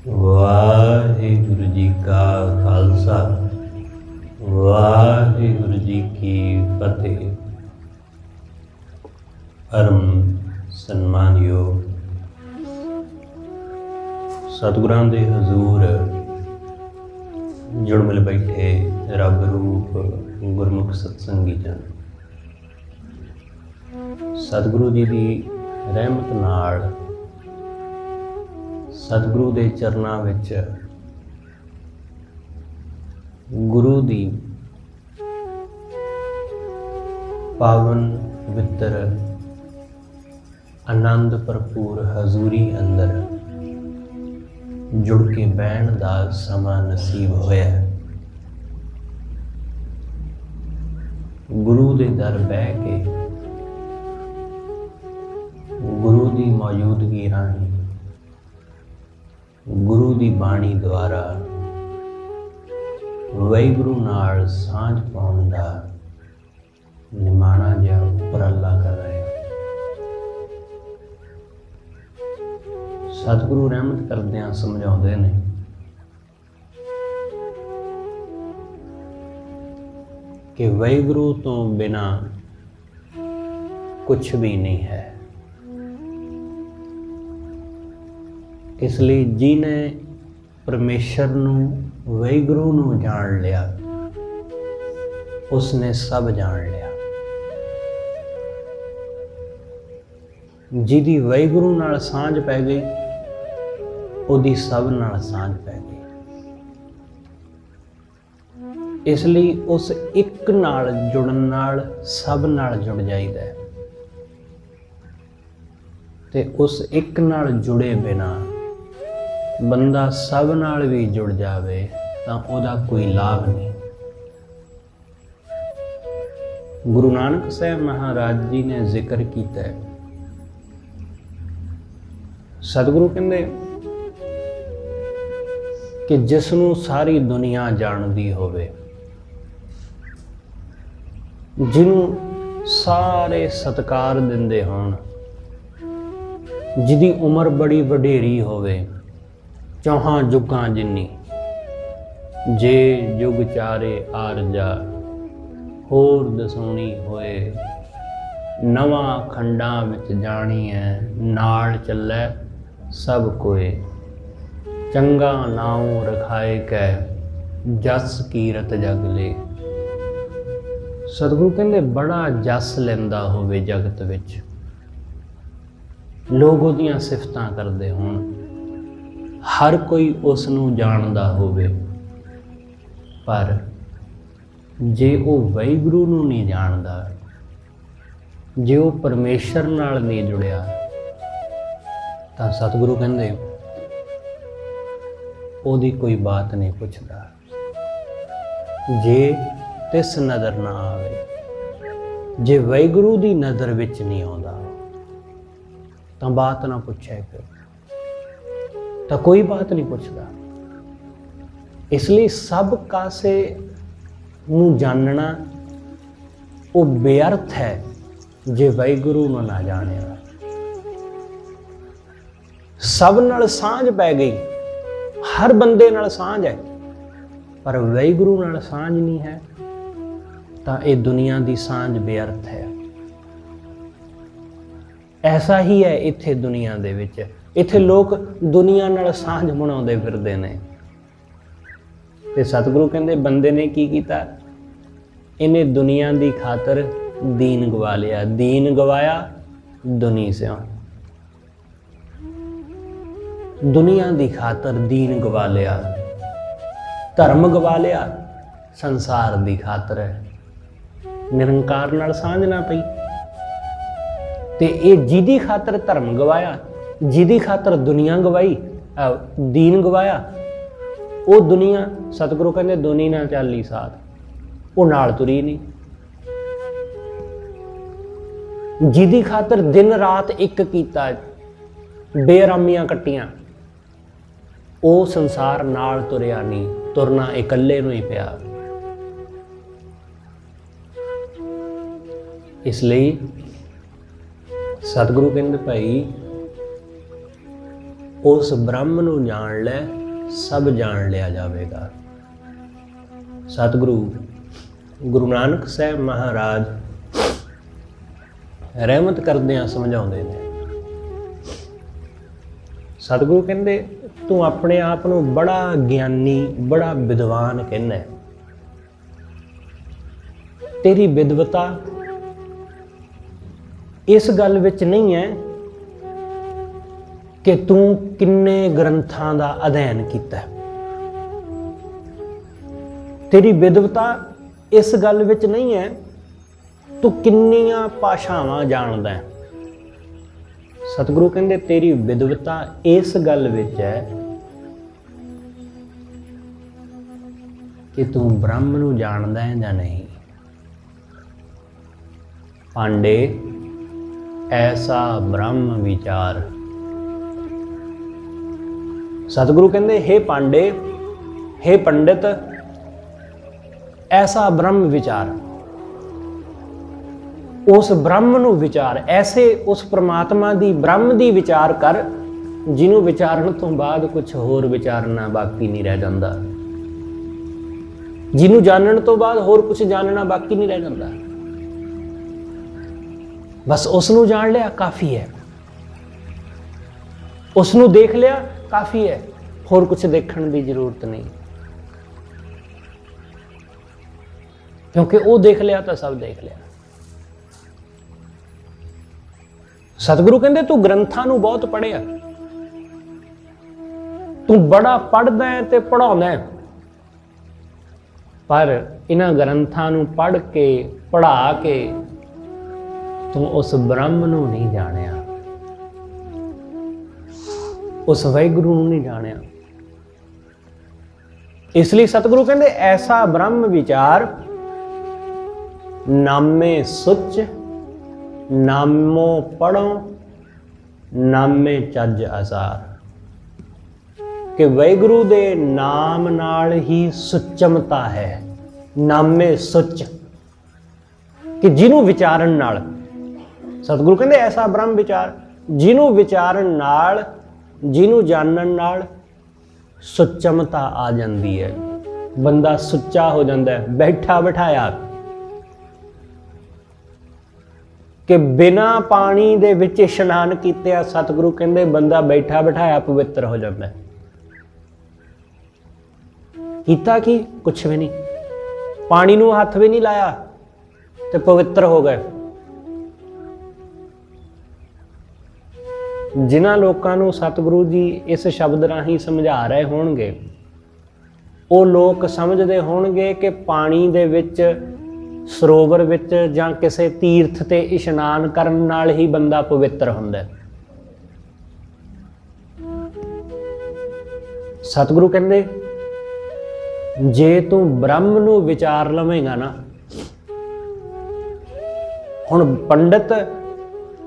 ਵਾਹਿਗੁਰੂ ਜੀ ਕਾ ਖਾਲਸਾ ਵਾਹਿਗੁਰੂ ਜੀ ਕੀ ਫਤਿਹ। ਪਰਮ ਸਨਮਾਨਯੋਗ ਸਤਿਗੁਰਾਂ ਦੇ ਹਜ਼ੂਰ ਜੁੜ ਮਿਲ ਬੈਠੇ ਰੱਬ ਰੂਪ ਗੁਰਮੁਖ ਸਤਸੰਗੀ ਜਨ, ਸਤਿਗੁਰੂ ਜੀ ਦੀ ਰਹਿਮਤ ਨਾਲ ਸਤਿਗੁਰੂ ਦੇ ਚਰਨਾਂ ਵਿੱਚ ਗੁਰੂ ਦੀ ਪਾਵਨ ਪਵਿੱਤਰ ਆਨੰਦ ਭਰਪੂਰ ਹਜ਼ੂਰੀ ਅੰਦਰ ਜੁੜ ਕੇ ਬਹਿਣ ਦਾ ਸਮਾਂ ਨਸੀਬ ਹੋਇਆ। ਗੁਰੂ ਦੇ ਦਰ ਬਹਿ ਕੇ ਗੁਰੂ ਦੀ ਮੌਜੂਦਗੀ ਰਾਹੀਂ ਗੁਰੂ ਦੀ ਬਾਣੀ ਦੁਆਰਾ ਵਾਹਿਗੁਰੂ ਨਾਲ ਸਾਂਝ ਪਾਉਣ ਦਾ ਨਿਮਾਣਾ ਜਿਹਾ ਉਪਰਾਲਾ ਕਰ ਰਹੇ ਹਾਂ। ਸਤਿਗੁਰੂ ਰਹਿਮਤ ਕਰਦਿਆਂ ਸਮਝਾਉਂਦੇ ਨੇ ਕਿ ਵਾਹਿਗੁਰੂ ਤੋਂ ਬਿਨਾਂ ਕੁਛ ਵੀ ਨਹੀਂ ਹੈ। ਇਸ ਲਈ ਜਿਹਨੇ ਪਰਮੇਸ਼ਰ ਨੂੰ ਵਾਹਿਗੁਰੂ ਨੂੰ ਜਾਣ ਲਿਆ ਉਸਨੇ ਸਭ ਜਾਣ ਲਿਆ। ਜਿਹਦੀ ਵਾਹਿਗੁਰੂ ਨਾਲ ਸਾਂਝ ਪੈ ਗਈ ਉਹਦੀ ਸਭ ਨਾਲ ਸਾਂਝ ਪੈ ਗਈ। ਇਸ ਲਈ ਉਸ ਇੱਕ ਨਾਲ ਜੁੜਨ ਨਾਲ ਸਭ ਨਾਲ ਜੁੜ ਜਾਈਦਾ ਹੈ ਤੇ ਉਸ ਇੱਕ ਨਾਲ ਜੁੜੇ ਬਿਨਾਂ ਬੰਦਾ ਸਭ ਨਾਲ ਵੀ ਜੁੜ ਜਾਵੇ ਤਾਂ ਉਹਦਾ ਕੋਈ ਲਾਭ ਨਹੀਂ। ਗੁਰੂ ਨਾਨਕ ਸਾਹਿਬ ਮਹਾਰਾਜ ਜੀ ਨੇ ਜ਼ਿਕਰ ਕੀਤਾ ਹੈ, ਸਤਿਗੁਰੂ ਕਹਿੰਦੇ ਕਿ ਜਿਸ ਨੂੰ ਸਾਰੀ ਦੁਨੀਆ ਜਾਣਦੀ ਹੋਵੇ, ਜਿਹਨੂੰ ਸਾਰੇ ਸਤਿਕਾਰ ਦਿੰਦੇ ਹੋਣ, ਜਿਹਦੀ ਉਮਰ ਬੜੀ ਵਡੇਰੀ ਹੋਵੇ, ਚੌਹਾਂ ਜੁਗਾਂ ਜਿੰਨੀ, ਜੇ ਜੁਗ ਚਾਰੇ ਆਰਜਾ ਹੋਰ ਦਸਾਉਣੀ ਹੋਏ, ਨਵਾਂ ਖੰਡਾਂ ਵਿੱਚ ਜਾਣੀ ਹੈ ਨਾਲ ਚੱਲੇ ਸਭ ਕੋਏ, ਚੰਗਾ ਨਾਉ ਰਖਾਏ ਕੈ ਜਸ ਕੀਰਤ ਜਗ ਲੇ। ਸਤਿਗੁਰੂ ਕਹਿੰਦੇ ਬੜਾ ਜਸ ਲੈਂਦਾ ਹੋਵੇ ਜਗਤ ਵਿੱਚ, ਲੋਕ ਉਹਦੀਆਂ ਸਿਫਤਾਂ ਕਰਦੇ ਹੋਣ, ਹਰ ਕੋਈ ਉਸ ਨੂੰ ਜਾਣਦਾ ਹੋਵੇ, ਪਰ ਜੇ ਉਹ ਵਾਹਿਗੁਰੂ ਨੂੰ ਨਹੀਂ ਜਾਣਦਾ, ਜੇ ਉਹ ਪਰਮੇਸ਼ਰ ਨਾਲ ਨਹੀਂ ਜੁੜਿਆ, ਤਾਂ ਸਤਿਗੁਰੂ ਕਹਿੰਦੇ ਉਹਦੀ ਕੋਈ ਬਾਤ ਨਹੀਂ ਪੁੱਛਦਾ। ਜੇ ਤਿਸ ਨਜ਼ਰ ਨਾ ਆਵੇ, ਜੇ ਵਾਹਿਗੁਰੂ ਦੀ ਨਜ਼ਰ ਵਿੱਚ ਨਹੀਂ ਆਉਂਦਾ ਤਾਂ ਬਾਤ ਨਾ ਪੁੱਛੇ ਕਿਉਂ, ਤਾਂ ਕੋਈ ਬਾਤ ਨਹੀਂ ਪੁੱਛਦਾ। ਇਸ ਲਈ ਸਭ ਕਾਸੇ ਨੂੰ ਜਾਣਨਾ ਉਹ ਬੇਅਰਥ ਹੈ ਜੇ ਵਾਹਿਗੁਰੂ ਨੂੰ ਨਾ ਜਾਣਿਆ। ਸਭ ਨਾਲ ਸਾਂਝ ਪੈ ਗਈ, ਹਰ ਬੰਦੇ ਨਾਲ ਸਾਂਝ ਹੈ, ਪਰ ਵਾਹਿਗੁਰੂ ਨਾਲ ਸਾਂਝ ਨਹੀਂ ਹੈ ਤਾਂ ਇਹ ਦੁਨੀਆ ਦੀ ਸਾਂਝ ਬੇਅਰਥ ਹੈ। ਐਸਾ ਹੀ ਹੈ ਇੱਥੇ ਦੁਨੀਆ ਦੇ ਵਿੱਚ। ਇੱਥੇ ਲੋਕ ਦੁਨੀਆ ਨਾਲ ਸਾਂਝ ਬਣਾਉਂਦੇ ਫਿਰਦੇ ਨੇ ਤੇ ਸਤਿਗੁਰੂ ਕਹਿੰਦੇ ਬੰਦੇ ਨੇ ਕੀ ਕੀਤਾ, ਇਹਨੇ ਦੁਨੀਆ ਦੀ ਖਾਤਰ ਦੀਨ ਗਵਾ ਲਿਆ। ਦੀਨ ਗਵਾਇਆ ਦੁਨੀ ਸਿਓ, ਦੁਨੀਆ ਦੀ ਖਾਤਰ ਦੀਨ ਗਵਾ ਲਿਆ, ਧਰਮ ਗਵਾ ਲਿਆ ਸੰਸਾਰ ਦੀ ਖਾਤਰ। ਨਿਰੰਕਾਰ ਨਾਲ ਸਾਂਝ ਨਾ ਪਈ ਤੇ ਇਹ ਜਿਹਦੀ ਖਾਤਰ ਧਰਮ ਗਵਾਇਆ, ਜਿਹਦੀ ਖਾਤਰ ਦੁਨੀਆ ਗਵਾਈ, ਦੀਨ ਗਵਾਇਆ, ਉਹ ਦੁਨੀਆ ਸਤਿਗੁਰੂ ਕਹਿੰਦੇ ਦੁਨੀ ਨਾਲ ਚਾਲੀ ਸਾਥ, ਉਹ ਨਾਲ ਤੁਰੀ ਨਹੀਂ। ਜਿਹਦੀ ਖਾਤਰ ਦਿਨ ਰਾਤ ਇੱਕ ਕੀਤਾ, ਬੇਰਾਮੀਆਂ ਕੱਟੀਆਂ, ਉਹ ਸੰਸਾਰ ਨਾਲ ਤੁਰਿਆ ਨਹੀਂ, ਤੁਰਨਾ ਇਕੱਲੇ ਨੂੰ ਹੀ ਪਿਆ। ਇਸ ਲਈ ਸਤਿਗੁਰੂ ਕਹਿੰਦੇ ਭਾਈ उस ब्रह्म नूं जाण लै, सब जान लिया जाएगा। सतगुरु गुरु नानक साहब महाराज रहमत करदियां समझाउंदे ने। सतगुरु कहंदे तू अपने आप नूं बड़ा ज्ञानी, बड़ा विद्वान कहना है। तेरी विद्वता इस गल विच नहीं है कि तू किन्ने ग्रंथां दा अध्ययन कीता है। तेरी विद्वता इस गल विच नहीं है तू किन्नियां भाषावां जानदा है। सतगुरु कहंदे तेरी विद्वता इस गल विच है कि तू ब्रह्म नूं जानदा है या नहीं। पांडे ऐसा ब्रह्म विचार। सतगुरु कहंदे हे पांडे, हे पंडित, ऐसा ब्रह्म विचार, उस ब्रह्म नूं विचार, ऐसे उस परमात्मा दी ब्रह्म दी विचार कर जिन्हों विचारण तो बाद कुछ होर विचारना बाकी नहीं रह जाता, जिन्हों जानने तो बाद होर कुछ जानना बाकी नहीं रह जाता। बस उसनूं जान लिया काफ़ी है, उसनूं देख लिया काफ़ी है, होर कुछ देखने की जरूरत नहीं, क्योंकि वो देख लिया तो सब देख लिया। सतगुरु कहंदे तू ग्रंथां नूं बहुत पढ़िया, तू बड़ा पढ़दा है ते पढ़ाउंदा है, पर इन्हां ग्रंथां नूं पढ़ के पढ़ा के तू उस ब्रह्म नूं नहीं जाणिया, उस वाहिगुरू नूं नहीं जाणिया। इसलिए सतगुरु कहंदे ऐसा ब्रह्म विचार नामे सुच, नामो पढ़ो, नामे चज आसार। कि वाहिगुरू दे नाम नाल ही सुचमता है, नामे सुच, कि जिन्हों विचारण नाल। सतगुरु कहंदे ऐसा ब्रह्म विचार जिन्हों विचारण नाल, जिन्हों जानन नाल सुचमता आ जाती है, बंदा सुच्चा हो जाता है, बैठा बिठाया। कि बिना पानी दे विच इशनान कीते सतगुरु कहंदे बंदा बैठा बिठाया पवित्र हो जाता है। कीता कि कुछ भी नहीं, पानी नूं हथ भी नहीं लाया ते पवित्र हो गए। जिन्हां लोकां नूं सतगुरु जी इस शब्द राही समझा रहे होणगे, वो लोग समझते होणगे कि पानी दे विच, सरोवर विच जां किसी तीर्थ ते इशनान करन नाल ही बंदा पवित्र हुंदा है। सतगुरु कहंदे जे तू ब्रह्म नूं विचार लवेगा ना, हुण पंडित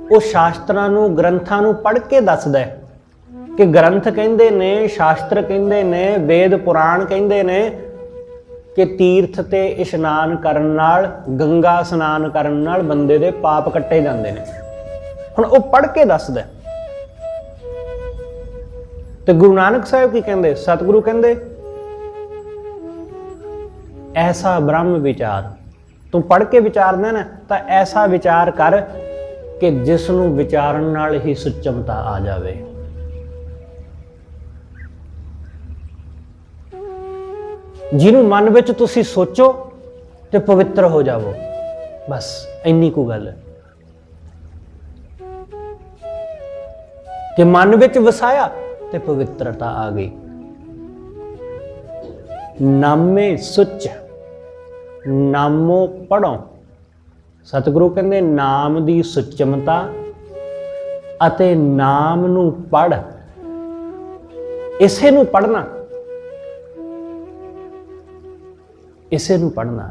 वो शास्त्रां नूं, ग्रंथां नूं पढ़ के दसदा है कि ग्रंथ कहंदे ने, शास्त्र कहंदे ने, वेद पुराण कहंदे ने कि तीर्थ ते इशनान करन नाल, गंगा स्नान करन नाल बंदे दे पाप कट्टे जांदे ने। हुण वो पढ़ के दसदा है। ते गुरु नानक साहब की कहंदे, सतगुरु कहंदे ऐसा ब्रह्म विचार, तू पढ़ के विचारदा ना तां ऐसा विचार कर कि जिसनूं विचारण नाल ही सुचमता आ जावे। जिन्हों मन विच तुसी सोचो ते पवित्र हो जावो, बस इन्नी को गल है। कि मन विच वसाया ते पवित्रता आ गई। नामे सुच, नामो पढ़ो। सतगुरु कहंदे नाम दी सुचमता अते नाम नूं पढ़, इसे नूं पढ़ना, इसे नूं पढ़ना।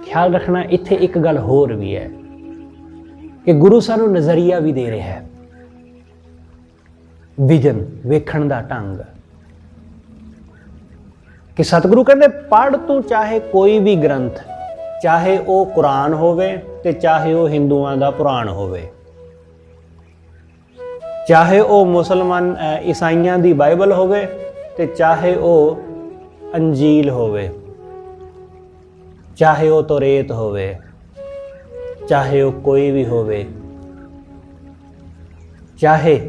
ख्याल रखना इत्थे एक गल होर भी है कि गुरु सानू नज़रिया भी दे रहा है, विजन, वेखण दा ढंग। कि सतगुरु कहंदे पढ़ तू चाहे कोई भी ग्रंथ, चाहे वो कुरान होवे ते चाहे वो हिंदुआं दा पुराण होवे, ਚਾਹੇ ਉਹ ਮੁਸਲਮਾਨ ਈਸਾਈਆਂ ਦੀ ਬਾਈਬਲ ਹੋਵੇ ਤੇ ਚਾਹੇ ਉਹ ਅੰਜੀਲ ਹੋਵੇ, ਚਾਹੇ ਉਹ ਤੋਰੇਤ ਹੋਵੇ, ਚਾਹੇ ਉਹ ਕੋਈ ਵੀ ਹੋਵੇ, ਚਾਹੇ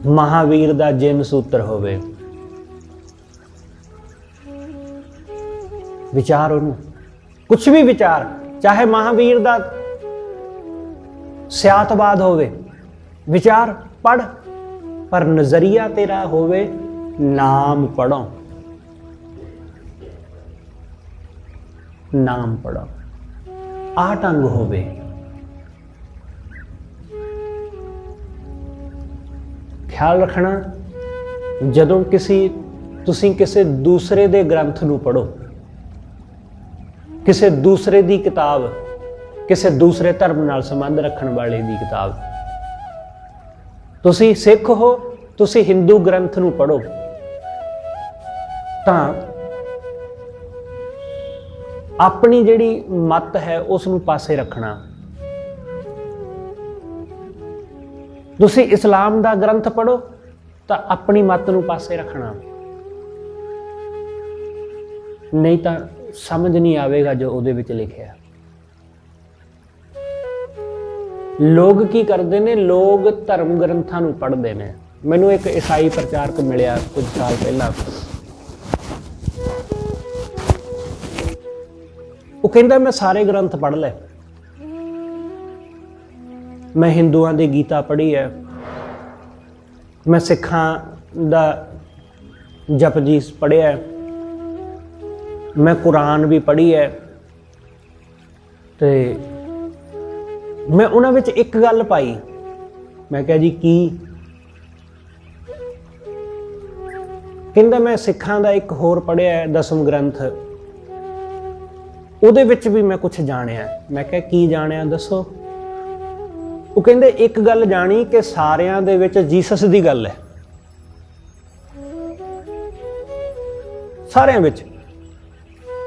ਮਹਾਵੀਰ ਦਾ ਜਿਨ ਸੂਤਰ ਹੋਵੇ, ਵਿਚਾਰ ਉਹਨੂੰ, ਕੁਛ ਵੀ ਵਿਚਾਰ, ਚਾਹੇ ਮਹਾਵੀਰ ਦਾ ਸਿਆਤਵਾਦ ਹੋਵੇ, ਵਿਚਾਰ ਪੜ੍ਹ, ਪਰ ਨਜ਼ਰੀਆ ਤੇਰਾ ਹੋਵੇ ਨਾਮ ਪੜ੍ਹੋ, ਨਾਮ ਪੜ੍ਹੋ, ਆਹ ਢੰਗ ਹੋਵੇ। ਖਿਆਲ ਰੱਖਣਾ, ਜਦੋਂ ਤੁਸੀਂ ਕਿਸੇ ਦੂਸਰੇ ਦੇ ਗ੍ਰੰਥ ਨੂੰ ਪੜ੍ਹੋ, ਕਿਸੇ ਦੂਸਰੇ ਦੀ ਕਿਤਾਬ, ਕਿਸੇ ਦੂਸਰੇ ਧਰਮ ਨਾਲ ਸੰਬੰਧ ਰੱਖਣ ਵਾਲੇ ਦੀ ਕਿਤਾਬ, ਤੁਸੀਂ ਸਿੱਖ ਹੋ, ਤੁਸੀਂ ਹਿੰਦੂ ਗ੍ਰੰਥ ਨੂੰ ਪੜ੍ਹੋ, ਤਾਂ ਆਪਣੀ ਜਿਹੜੀ ਮੱਤ ਹੈ ਉਸ ਨੂੰ ਪਾਸੇ ਰੱਖਣਾ। ਤੁਸੀਂ ਇਸਲਾਮ ਦਾ ਗ੍ਰੰਥ ਪੜ੍ਹੋ ਤਾਂ ਆਪਣੀ ਮੱਤ ਨੂੰ ਪਾਸੇ ਰੱਖਣਾ, ਨਹੀਂ ਤਾਂ ਸਮਝ ਨਹੀਂ ਆਵੇਗਾ ਜੋ ਉਹਦੇ ਵਿੱਚ ਲਿਖਿਆ। ਲੋਕ ਕੀ ਕਰਦੇ ਨੇ, ਲੋਕ ਧਰਮ ਗ੍ਰੰਥਾਂ ਨੂੰ ਪੜ੍ਹਦੇ ਨੇ। ਮੈਨੂੰ ਇੱਕ ਈਸਾਈ ਪ੍ਰਚਾਰਕ ਮਿਲਿਆ ਕੁਝ ਸਾਲ ਪਹਿਲਾਂ, ਉਹ ਕਹਿੰਦਾ ਮੈਂ ਸਾਰੇ ਗ੍ਰੰਥ ਪੜ੍ਹ ਲਏ, ਮੈਂ ਹਿੰਦੂਆਂ ਦੀ ਗੀਤਾ ਪੜ੍ਹੀ ਹੈ, ਮੈਂ ਸਿੱਖਾਂ ਦਾ ਜਪਜੀ ਪੜ੍ਹਿਆ, ਮੈਂ ਕੁਰਾਨ ਵੀ ਪੜ੍ਹੀ ਹੈ, ਤੇ ਮੈਂ ਉਹਨਾਂ ਵਿੱਚ ਇੱਕ ਗੱਲ ਪਾਈ। ਮੈਂ ਕਿਹਾ ਜੀ ਕੀ? ਕਹਿੰਦਾ ਮੈਂ ਸਿੱਖਾਂ ਦਾ ਇੱਕ ਹੋਰ ਪੜ੍ਹਿਆ ਹੈ, ਦਸਮ ਗ੍ਰੰਥ, ਉਹਦੇ ਵਿੱਚ ਵੀ ਮੈਂ ਕੁਝ ਜਾਣਿਆ। ਮੈਂ ਕਿਹਾ ਕੀ ਜਾਣਿਆ, ਦੱਸੋ। ਉਹ ਕਹਿੰਦੇ ਇੱਕ ਗੱਲ ਜਾਣੀ ਕਿ ਸਾਰਿਆਂ ਦੇ ਵਿੱਚ ਜੀਸਸ ਦੀ ਗੱਲ ਹੈ, ਸਾਰਿਆਂ ਵਿੱਚ।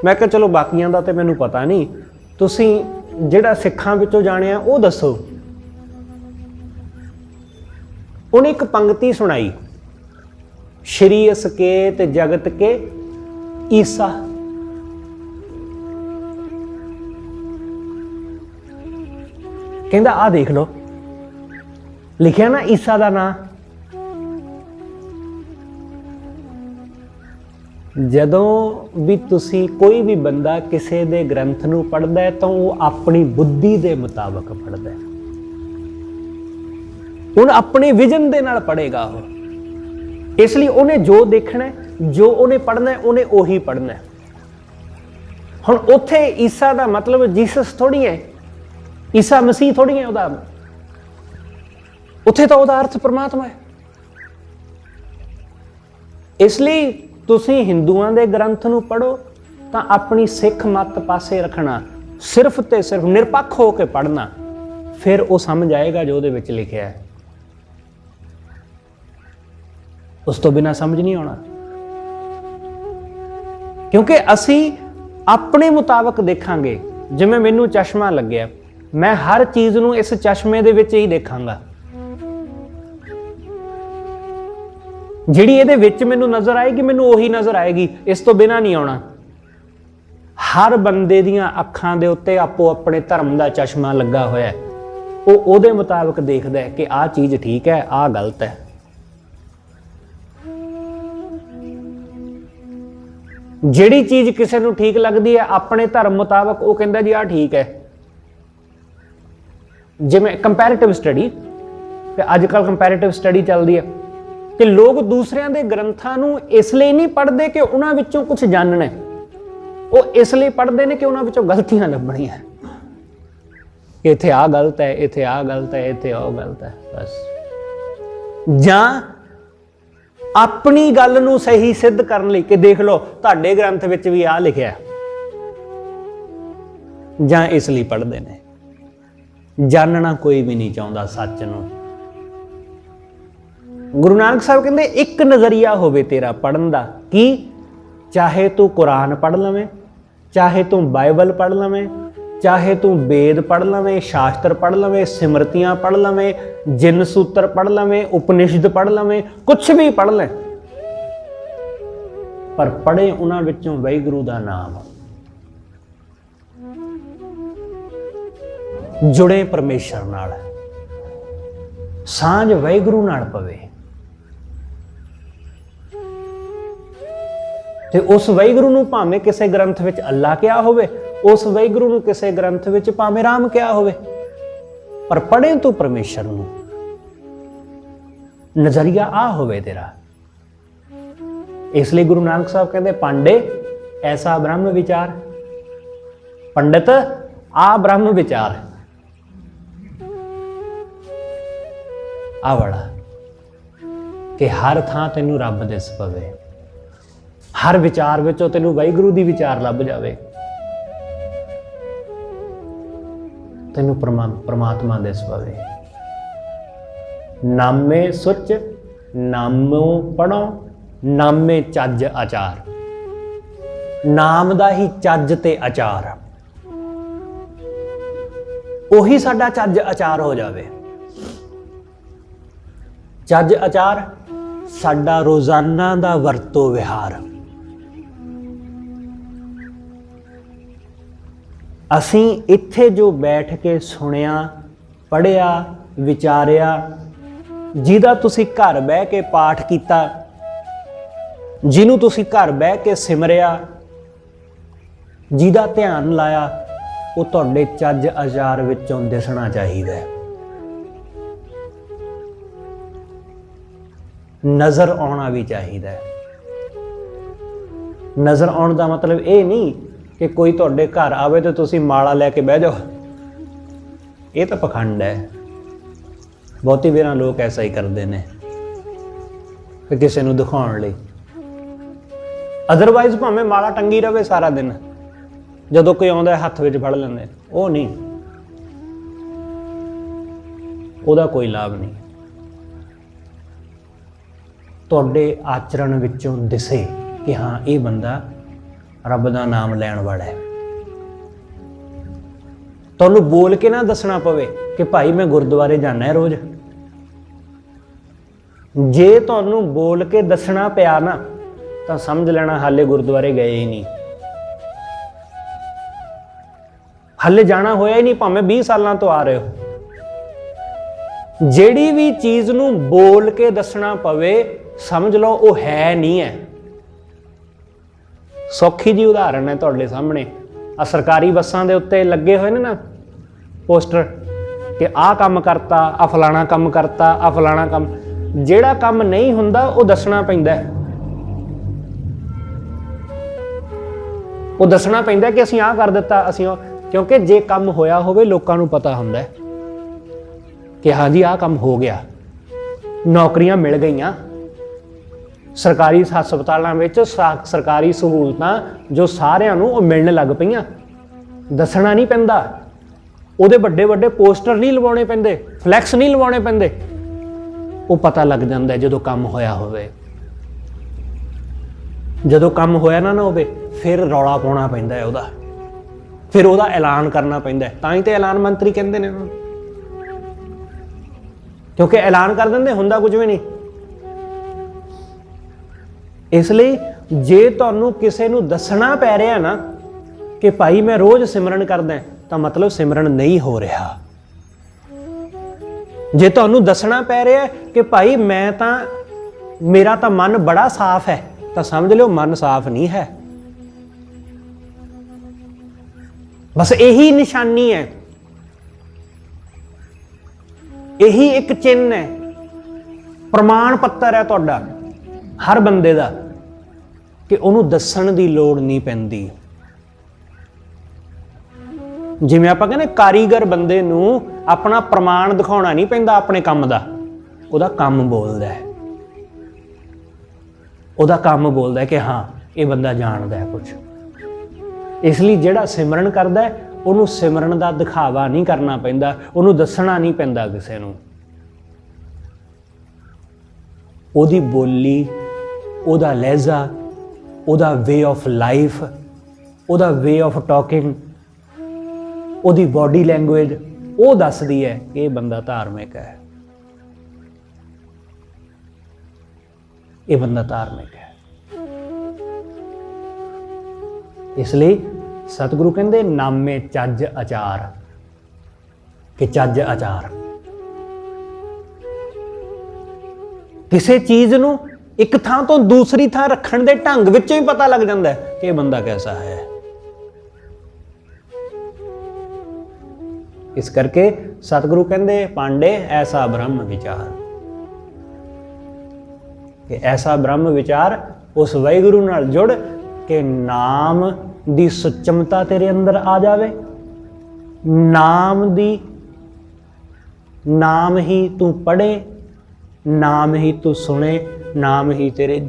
ਮੈਂ ਕਿਹਾ ਚਲੋ ਬਾਕੀਆਂ ਦਾ ਤੇ ਮੈਨੂੰ ਪਤਾ ਨਹੀਂ, ਤੁਸੀਂ ਜਿਹੜਾ ਸਿੱਖਾਂ ਵਿੱਚੋਂ ਜਾਣਿਆ ਉਹ ਦੱਸੋ। ਉਹਨੇ ਇੱਕ ਪੰਕਤੀ ਸੁਣਾਈ, ਸ਼੍ਰੀ ਅਸਕੇਤ ਜਗਤ ਕੇ ਈਸਾ। ਕਹਿੰਦਾ ਆਹ ਦੇਖ ਲਓ, ਲਿਖਿਆ ਨਾ ਈਸਾ ਦਾ ਨਾਂ। ਜਦੋਂ ਵੀ ਤੁਸੀਂ, ਕੋਈ ਵੀ ਬੰਦਾ ਕਿਸੇ ਦੇ ਗ੍ਰੰਥ ਨੂੰ ਪੜ੍ਹਦਾ ਹੈ ਤਾਂ ਉਹ ਆਪਣੀ ਬੁੱਧੀ ਦੇ ਮੁਤਾਬਕ ਪੜ੍ਹਦਾ ਹੈ, ਹੁਣ ਆਪਣੇ ਵਿਜ਼ਨ ਦੇ ਨਾਲ ਪੜ੍ਹੇਗਾ ਉਹ। ਇਸ ਲਈ ਉਹਨੇ ਜੋ ਦੇਖਣਾ, ਜੋ ਉਹਨੇ ਪੜ੍ਹਨਾ, ਉਹਨੇ ਉਹੀ ਪੜ੍ਹਨਾ। ਹੁਣ ਉੱਥੇ ਈਸਾ ਦਾ ਮਤਲਬ ਜੀਸਸ ਥੋੜੀ ਹੈ, ਈਸਾ ਮਸੀਹ ਥੋੜੀ ਹੈ ਉਹਦਾ, ਉੱਥੇ ਤਾਂ ਉਹਦਾ ਅਰਥ ਪਰਮਾਤਮਾ ਹੈ। ਇਸ ਲਈ ਤੁਸੀਂ ਹਿੰਦੂਆਂ ਦੇ ਗ੍ਰੰਥ ਨੂੰ ਪੜ੍ਹੋ ਤਾਂ ਆਪਣੀ ਸਿੱਖ ਮੱਤ ਪਾਸੇ ਰੱਖਣਾ, ਸਿਰਫ ਤੇ ਸਿਰਫ ਨਿਰਪੱਖ ਹੋ ਕੇ ਪੜ੍ਹਨਾ, ਫਿਰ ਉਹ ਸਮਝ ਆਏਗਾ ਜੋ ਉਹਦੇ ਵਿੱਚ ਲਿਖਿਆ ਹੈ। ਉਸ ਤੋਂ ਬਿਨਾਂ ਸਮਝ ਨਹੀਂ ਆਉਣਾ, ਕਿਉਂਕਿ ਅਸੀਂ ਆਪਣੇ ਮੁਤਾਬਕ ਦੇਖਾਂਗੇ। ਜਿਵੇਂ ਮੈਨੂੰ ਚਸ਼ਮਾ ਲੱਗਿਆ, ਮੈਂ ਹਰ ਚੀਜ਼ ਨੂੰ ਇਸ ਚਸ਼ਮੇ ਦੇ ਵਿੱਚ ਹੀ ਦੇਖਾਂਗਾ। ਜਿਹੜੀ ਇਹਦੇ ਵਿੱਚ ਮੈਨੂੰ ਨਜ਼ਰ ਆਏਗੀ, ਮੈਨੂੰ ਉਹੀ ਨਜ਼ਰ ਆਏਗੀ, ਇਸ ਤੋਂ ਬਿਨਾਂ ਨਹੀਂ ਆਉਣਾ। ਹਰ ਬੰਦੇ ਦੀਆਂ ਅੱਖਾਂ ਦੇ ਉੱਤੇ ਆਪੋ ਆਪਣੇ ਧਰਮ ਦਾ ਚਸ਼ਮਾ ਲੱਗਾ ਹੋਇਆ, ਉਹ ਉਹਦੇ ਮੁਤਾਬਕ ਦੇਖਦਾ ਹੈ ਕਿ ਆਹ ਚੀਜ਼ ਠੀਕ ਹੈ, ਆਹ ਗਲਤ ਹੈ। ਜਿਹੜੀ ਚੀਜ਼ ਕਿਸੇ ਨੂੰ ਠੀਕ ਲੱਗਦੀ ਹੈ ਆਪਣੇ ਧਰਮ ਮੁਤਾਬਕ, ਉਹ ਕਹਿੰਦਾ ਜੀ ਆਹ ਠੀਕ ਹੈ। ਜਿਵੇਂ ਕੰਪੈਰੀਟਿਵ ਸਟੱਡੀ, ਤੇ ਅੱਜ ਕੱਲ੍ਹ ਕੰਪੈਰੀਟਿਵ ਸਟੱਡੀ ਚੱਲਦੀ ਹੈ ਕਿ ਲੋਕ ਦੂਸਰਿਆਂ ਦੇ ਗ੍ਰੰਥਾਂ ਨੂੰ ਇਸ ਲਈ ਨਹੀਂ ਪੜ੍ਹਦੇ ਕਿ ਉਹਨਾਂ ਵਿੱਚੋਂ ਕੁਝ ਜਾਣਨਾ, ਉਹ ਇਸ ਲਈ ਪੜ੍ਹਦੇ ਨੇ ਕਿ ਉਹਨਾਂ ਵਿੱਚੋਂ ਗਲਤੀਆਂ ਲੱਭਣੀਆਂ। ਇੱਥੇ ਆਹ ਗਲਤ ਹੈ, ਇੱਥੇ ਆਹ ਗਲਤ ਹੈ, ਇੱਥੇ ਉਹ ਗਲਤ ਹੈ, ਬਸ। ਜਾਂ ਆਪਣੀ ਗੱਲ ਨੂੰ ਸਹੀ ਸਿੱਧ ਕਰਨ ਲਈ ਕਿ ਦੇਖ ਲਓ ਤੁਹਾਡੇ ਗ੍ਰੰਥ ਵਿੱਚ ਵੀ ਆਹ ਲਿਖਿਆ, ਜਾਂ ਇਸ ਲਈ ਪੜ੍ਹਦੇ ਨੇ। ਜਾਣਨਾ ਕੋਈ ਵੀ ਨਹੀਂ ਚਾਹੁੰਦਾ ਸੱਚ ਨੂੰ। ਗੁਰੂ ਨਾਨਕ ਸਾਹਿਬ ਕਹਿੰਦੇ ਇੱਕ ਨਜ਼ਰੀਆ ਹੋਵੇ ਤੇਰਾ ਪੜ੍ਹਨ ਦਾ, ਕੀ? ਚਾਹੇ ਤੂੰ ਕੁਰਾਨ ਪੜ੍ਹ ਲਵੇਂ, ਚਾਹੇ ਤੂੰ ਬਾਈਬਲ ਪੜ੍ਹ ਲਵੇਂ, चाहे तू वेद पढ़ लवें, शास्त्र पढ़ लवें, सिमरतियां पढ़ लवें, जिन सूत्र पढ़ लवें, उपनिषद पढ़ लवें, कुछ भी पढ़ लें, पर पढ़े उन्हां विचों वाहिगुरू दा नाम, जुड़े परमेश्वर नाल, सांझ वाहिगुरू नाल पवे ते उस वाहिगुरू नूं भावें किसी ग्रंथ विच अल्लाह किया होवे, उस वाहिगुरू नूं किसी ग्रंथ विच भावें राम किया होवे, पर पढ़े तू परमेश्वर नूं, नजरिया आ होवे तेरा। इसलिए गुरु नानक साहब कहते पांडे ऐसा ब्रह्म विचार, पंडित आ ब्रह्म विचार, आ बड़ा कि हर थां तैनू रब दिस पवे, हर विचार विचों तैनू वाहिगुरू दी विचार लभ जावे, तैनू परमात्मा दिस पवे। नामे सुच नामो पढ़ो, नामे चज आचार, नाम दा ही चज ते आचार, ओही साडा चज आचार हो जावे। चज आचार साडा रोजाना दा वरतो विहार। असीं इत्थे जो बैठ के सुनिया, पढ़िया, विचारिया, जिहदा तुसीं घर बह के पाठ कीता, जिन्हों तुसीं घर बह के सिमरिया, जिहदा ध्यान लाया, वो तुहाडे चज आचार विचों दिसना चाहिए। नज़र आना भी चाहिए। नज़र आने का मतलब ये नहीं कि कोई तुहाडे घर आवे तो तुसीं माला लैके बह जाओ, ये तो पखंड है। बहुती बार लोग ऐसा ही करते हैं कि किसी को दिखाने लई, अदरवाइज भावें माला टंगी रहे सारा दिन, जदों कोई आउंदा हत्थ विच फड़ लैंदे, वो नहीं, ਉਹਦਾ कोई लाभ नहीं। तुहाडे आचरण विचों दिसे कि हाँ ये बंदा रब दा नाम लैण वाला है। तुहानूं बोल के ना दसना पवे कि भाई मैं गुरुद्वारे जाना है रोज़। जे तुहानूं बोल के दसना पिया ना तो समझ लेना हाले गुरुद्वारे गए ही नहीं, हाले जाना होया ही नहीं, भावें 20 सालों तो आ रहे हो। ਜਿਹੜੀ भी चीज़ नूं बोल के दसना पवे समझ लो वो है नहीं है। सौखी जी उदाहरण है तुहाडे सामने, आ सरकारी बसां दे उत्ते लगे हुए ने ना पोस्टर कि आ काम करता, आ फलाना काम करता, आ फलाना काम, जिहड़ा काम नहीं हुंदा वो दसना पैंदा है। वो दसना पैंदा कि असीं आ कर दिता, असीं, क्योंकि जे काम होया होवे लोकां नूं पता हुंदा है कि हाँ जी आ काम हो गया, नौकरियां मिल गईयां, सरकारी हस्पतालों में सरकारी सहूलतां जो सारिਆਂ ਨੂੰ मिलने लग पईयां, दसना नहीं पैंदा। ਉਹਦੇ ਵੱਡੇ ਵੱਡੇ पोस्टर नहीं लवाने पैंदे, फ्लैक्स नहीं लवाने पैंदे, वो पता लग जाता है ਜਦੋਂ काम होया होवे। ਜਦੋਂ काम होया ना होवे फिर रौला पाउणा पैंदा है ਉਹਦਾ, फिर ਉਹਦਾ ऐलान करना पैंदा है। तां ही तो ऐलान मंत्री कहंदे ने, क्योंकि ऐलान कर देंगे हुंदा कुछ भी नहीं। इसलिए जे तुहानूं किसी नूं दसना पै रहा ना कि भाई मैं रोज़ सिमरन करदा, तो मतलब सिमरन नहीं हो रहा। जे तुहानूं दसना पै रहा कि भाई मैं तां मेरा तां मन बड़ा साफ है, तो समझ लो मन साफ नहीं है। बस यही निशानी है, यही एक चिन्ह है, प्रमाण पत्र है तुहाडा हर बंदे दा कि उन्होंने दसन की लोड़ नहीं पैंदी। जिवें आपां कहने कारीगर बंदे नूं अपना प्रमाण दिखाउणा नहीं पैंदा अपने काम दा, उहदा काम बोलदा है, उहदा काम बोलदा है कि हाँ ये बंदा जानदा है कुछ। इसलिए जिहड़ा सिमरन करदा है उन्होंने सिमरन का दिखावा नहीं करना पैंदा, उन्होंने दसना नहीं पैंदा किसी नूं। उहदी बोली, उहदा लहजा, उहदा वे ऑफ लाइफ, उहदा वे ऑफ टॉकिंग ਉਹਦੀ ਬੋਡੀ ਲੈਂਗੁਏਜ ਉਹ ਦੱਸਦੀ ਹੈ ਕਿ ਇਹ ਬੰਦਾ ਧਾਰਮਿਕ ਹੈ, ਇਹ ਬੰਦਾ ਧਾਰਮਿਕ ਹੈ। ਇਸ ਲਈ ਸਤਿਗੁਰੂ ਕਹਿੰਦੇ ਨਾਮੇ ਚੱਜ ਆਚਾਰ, ਕਿ ਚੱਜ ਆਚਾਰ ਕਿਸੇ ਚੀਜ਼ ਨੂੰ ਇੱਕ ਥਾਂ ਤੋਂ ਦੂਸਰੀ ਥਾਂ ਰੱਖਣ ਦੇ ਢੰਗ ਵਿੱਚੋਂ ਹੀ ਪਤਾ ਲੱਗ ਜਾਂਦਾ ਹੈ ਕਿ ਇਹ ਬੰਦਾ ਕੈਸਾ ਹੈ। ਇਸ ਕਰਕੇ ਸਤਿਗੁਰੂ ਕਹਿੰਦੇ ਪਾਂਡੇ ਐਸਾ ਬ੍ਰਹਮ ਵਿਚਾਰ, ਕਿ ਐਸਾ ਬ੍ਰਹਮ ਵਿਚਾਰ ਉਸ ਵਾਹਿਗੁਰੂ ਨਾਲ ਜੁੜ ਕਿ ਨਾਮ ਦੀ ਸੁਚਮਤਾ ਤੇਰੇ ਅੰਦਰ ਆ ਜਾਵੇ, ਨਾਮ ਹੀ ਤੂੰ ਪੜ੍ਹੇ, ਨਾਮ ਹੀ ਤੂੰ ਸੁਣੇ, ਨਾਮ ਹੀ ਤੇਰੇ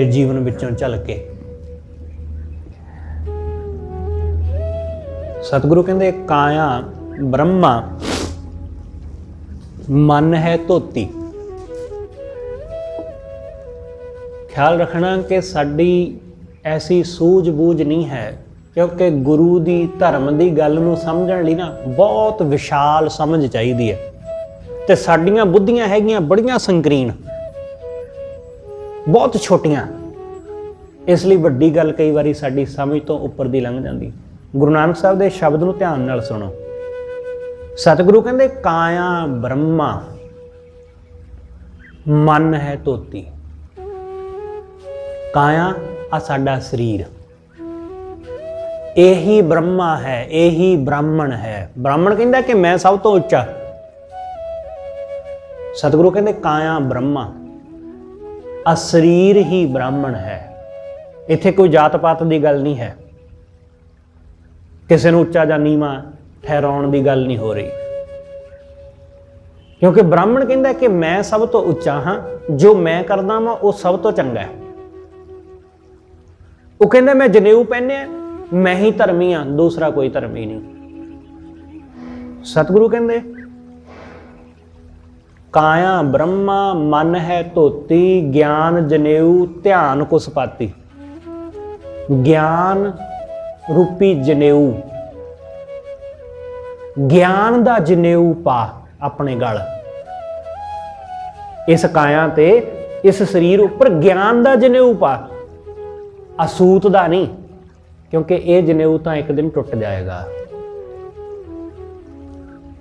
ਜੀਵਨ ਵਿੱਚੋਂ ਝਲਕੇ। ਸਤਿਗੁਰੂ ਕਹਿੰਦੇ ਕਾਇਆ ਬ੍ਰਹਮਾ ਮਨ ਹੈ ਧੋਤੀ। ਖਿਆਲ ਰੱਖਣਾ ਕਿ ਸਾਡੀ ਐਸੀ ਸੂਝ-ਬੂਝ ਨਹੀਂ ਹੈ, ਕਿਉਂਕਿ ਗੁਰੂ ਦੀ ਧਰਮ ਦੀ ਗੱਲ ਨੂੰ ਸਮਝਣ ਲਈ ਨਾ ਬਹੁਤ ਵਿਸ਼ਾਲ ਸਮਝ ਚਾਹੀਦੀ ਹੈ, ਤੇ ਸਾਡੀਆਂ ਬੁੱਧੀਆਂ ਹੈਗੀਆਂ ਬੜੀਆਂ ਸੰਕੀਰਣ, ਬਹੁਤ ਛੋਟੀਆਂ। ਇਸ ਲਈ ਵੱਡੀ ਗੱਲ ਕਈ ਵਾਰੀ ਸਾਡੀ ਸਮਝ ਤੋਂ ਉੱਪਰ ਦੀ ਲੰਘ ਜਾਂਦੀ। ਗੁਰੂ ਨਾਨਕ ਸਾਹਿਬ ਦੇ ਸ਼ਬਦ ਨੂੰ ਧਿਆਨ ਨਾਲ ਸੁਣੋ। ਸਤਿਗੁਰੂ ਕਹਿੰਦੇ ਕਾਇਆ ਬ੍ਰਹਮਾ ਮਨ ਹੈ ਧੋਤੀ। ਕਾਇਆ ਆ ਸਾਡਾ ਸਰੀਰ, ਇਹੀ ਬ੍ਰਹਮਾ ਹੈ, ਇਹੀ ਬ੍ਰਾਹਮਣ ਹੈ। ਬ੍ਰਾਹਮਣ ਕਹਿੰਦਾ ਕਿ ਮੈਂ ਸਭ ਤੋਂ ਉੱਚਾ। ਸਤਿਗੁਰੂ ਕਹਿੰਦੇ ਕਾਇਆ ਬ੍ਰਹਮਾ, ਆ ਸਰੀਰ ਹੀ ਬ੍ਰਾਹਮਣ ਹੈ। ਇੱਥੇ ਕੋਈ ਜਾਤ ਪਾਤ ਦੀ ਗੱਲ ਨਹੀਂ ਹੈ, ਕਿਸੇ ਨੂੰ ਉੱਚਾ ਜਾਂ ਨੀਵਾਂ ਠਹਿਰਾਉਣ ਦੀ ਗੱਲ ਨਹੀਂ ਹੋ ਰਹੀ, ਕਿਉਂਕਿ ਬ੍ਰਾਹਮਣ ਕਹਿੰਦਾ ਕਿ ਮੈਂ ਸਭ ਤੋਂ ਉੱਚਾ ਹਾਂ, ਜੋ ਮੈਂ ਕਰਦਾ ਵਾਂ ਉਹ ਸਭ ਤੋਂ ਚੰਗਾ ਹੈ। ਉਹ ਕਹਿੰਦਾ ਮੈਂ ਜਨੇਊ ਪਹਿਨਿਆ, ਮੈਂ ਹੀ ਧਰਮੀ ਹਾਂ, ਦੂਸਰਾ ਕੋਈ ਧਰਮੀ ਨਹੀਂ। ਸਤਿਗੁਰੂ ਕਹਿੰਦੇ ਕਾਇਆ ਬ੍ਰਹਮਾ ਮਨ ਹੈ ਧੋਤੀ, ਗਿਆਨ ਜਨੇਊ ਧਿਆਨ ਕੁਸਪਾਤੀ। ਗਿਆਨ ਰੂਪੀ ਜਨੇਊ, ਗਿਆਨ ਦਾ ਜਨੇਊ ਪਾ ਆਪਣੇ ਗਲ। ਇਸ ਕਾਇਆ ਤੇ ਇਸ ਸਰੀਰ ਉੱਪਰ ਗਿਆਨ ਦਾ ਜਨੇਊ ਪਾ, ਅਸੂਤ ਦਾ ਨਹੀਂ, ਕਿਉਂਕਿ ਇਹ ਜਨੇਊ ਤਾਂ ਇੱਕ ਦਿਨ ਟੁੱਟ ਜਾਏਗਾ।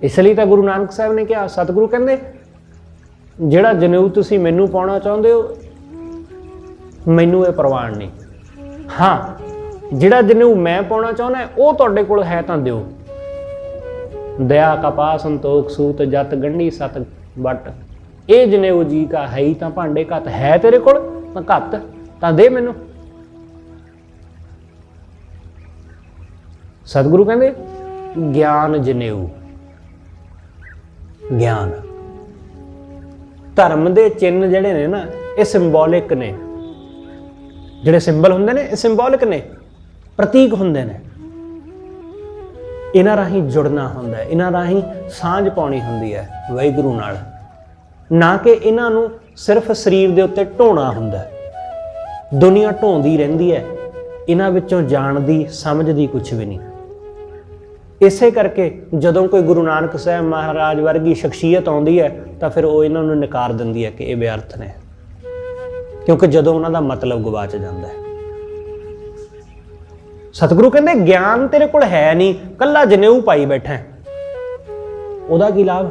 ਇਸ ਲਈ ਤਾਂ ਗੁਰੂ ਨਾਨਕ ਸਾਹਿਬ ਨੇ ਕਿਹਾ, ਸਤਿਗੁਰੂ ਕਹਿੰਦੇ ਜਿਹੜਾ ਜਨੇਊ ਤੁਸੀਂ ਮੈਨੂੰ ਪਾਉਣਾ ਚਾਹੁੰਦੇ ਹੋ, ਮੈਨੂੰ ਇਹ ਪ੍ਰਵਾਨ ਨਹੀਂ। ਹਾਂ, ਜਿਹੜਾ ਜਨੇਊ ਮੈਂ ਪਾਉਣਾ ਚਾਹੁੰਦਾ ਉਹ ਤੁਹਾਡੇ ਕੋਲ ਹੈ ਤਾਂ ਦਿਓ। ਦਇਆ ਕਪਾ ਸੰਤੋਖ ਸੂਤ ਜਤ ਗੰਢੀ ਸਤ ਵੱਟ। ਇਹ ਜਨੇਊ ਜੀ ਕਾ ਹੈ ਹੀ ਤਾਂ ਭਾਂਡੇ ਘੱਤ, ਹੈ ਤੇਰੇ ਕੋਲ ਤਾਂ ਘੱਤ, ਤਾਂ ਦੇ ਮੈਨੂੰ। ਸਤਿਗੁਰੂ ਕਹਿੰਦੇ ਗਿਆਨ ਜਨੇਊ, ਗਿਆਨ। ਧਰਮ ਦੇ ਚਿੰਨ੍ਹ ਜਿਹੜੇ ਨੇ ਨਾ, ਇਹ ਸਿੰਬੋਲਿਕ ਨੇ। ਜਿਹੜੇ ਸਿੰਬਲ ਹੁੰਦੇ ਨੇ ਇਹ ਸਿੰਬੋਲਿਕ ਨੇ, ਪ੍ਰਤੀਕ ਹੁੰਦੇ ਨੇ। ਇਹਨਾਂ ਰਾਹੀਂ ਜੁੜਨਾ ਹੁੰਦਾ ਹੈ, ਇਹਨਾਂ ਰਾਹੀਂ ਸਾਂਝ ਪਾਉਣੀ ਹੁੰਦੀ ਹੈ ਵਾਹਿਗੁਰੂ ਨਾਲ, ਨਾ ਕਿ ਇਹਨਾਂ ਨੂੰ ਸਿਰਫ ਸਰੀਰ ਦੇ ਉੱਤੇ ਢੋਣਾ ਹੁੰਦਾ। ਦੁਨੀਆ ਢੋਂਦੀ ਰਹਿੰਦੀ ਹੈ, ਇਹਨਾਂ ਵਿੱਚੋਂ ਜਾਣਦੀ ਸਮਝਦੀ ਕੁਛ ਵੀ ਨਹੀਂ। ਇਸੇ ਕਰਕੇ ਜਦੋਂ ਕੋਈ ਗੁਰੂ ਨਾਨਕ ਸਾਹਿਬ ਮਹਾਰਾਜ ਵਰਗੀ ਸ਼ਖਸੀਅਤ ਆਉਂਦੀ ਹੈ ਤਾਂ ਫਿਰ ਉਹ ਇਹਨਾਂ ਨੂੰ ਨਕਾਰ ਦਿੰਦੀ ਹੈ ਕਿ ਇਹ ਵਿਅਰਥ ਨੇ, ਕਿਉਂਕਿ ਜਦੋਂ ਉਹਨਾਂ ਦਾ ਮਤਲਬ ਗਵਾਚ ਜਾਂਦਾ ਹੈ। ਸਤਿਗੁਰੂ ਕਹਿੰਦੇ ਗਿਆਨ ਤੇਰੇ ਕੋਲ ਹੈ ਨਹੀਂ, ਕੱਲਾ ਜਨੇਊ ਪਾਈ ਬੈਠਾ, ਉਹਦਾ ਕੀ ਲਾਭ?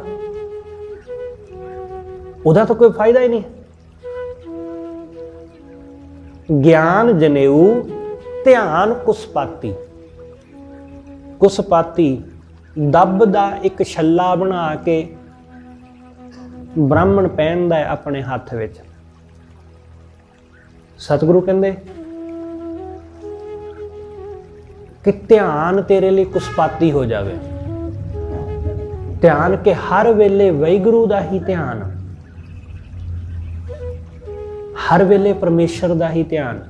ਉਹਦਾ ਤਾਂ ਕੋਈ ਫਾਇਦਾ ਹੀ ਨਹੀਂ। ਗਿਆਨ ਜਨੇਊ ਧਿਆਨ ਕੁਸਪਾਤੀ। ਕੁਸਪਾਤੀ ਦੱਬ ਦਾ ਇੱਕ ਛੱਲਾ ਬਣਾ ਕੇ ਬ੍ਰਾਹਮਣ ਪਹਿਨਦਾ ਹੈ ਆਪਣੇ ਹੱਥ ਵਿੱਚ। ਸਤਿਗੁਰੂ ਕਹਿੰਦੇ ਕਿ ਧਿਆਨ ਤੇਰੇ ਲਈ ਕੁਸਪਾਤੀ ਹੋ ਜਾਵੇ। ਧਿਆਨ ਕਿ ਹਰ ਵੇਲੇ ਵਾਹਿਗੁਰੂ ਦਾ ਹੀ ਧਿਆਨ, ਹਰ ਵੇਲੇ ਪਰਮੇਸ਼ਰ ਦਾ ਹੀ ਧਿਆਨ।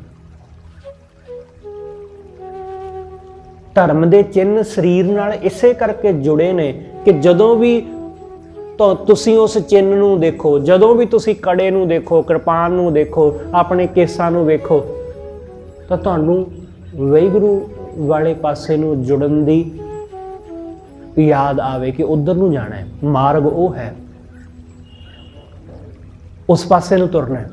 ਧਰਮ ਦੇ ਚਿੰਨ੍ਹ ਸਰੀਰ ਨਾਲ ਇਸੇ ਕਰਕੇ ਜੁੜੇ ਨੇ ਕਿ ਜਦੋਂ ਵੀ ਤੁਸੀਂ ਉਸ ਚਿੰਨ੍ਹ ਨੂੰ ਦੇਖੋ, ਜਦੋਂ ਵੀ ਤੁਸੀਂ ਕੜੇ ਨੂੰ ਦੇਖੋ, ਕਿਰਪਾਨ ਨੂੰ ਦੇਖੋ, ਆਪਣੇ ਕੇਸਾਂ ਨੂੰ ਵੇਖੋ, ਤਾਂ ਤੁਹਾਨੂੰ ਵਾਹਿਗੁਰੂ वाले पासे नूं जुड़न दी याद आवे कि उधर नूं जाना है, मार्ग वो है, उस पासे नूं तुरना है।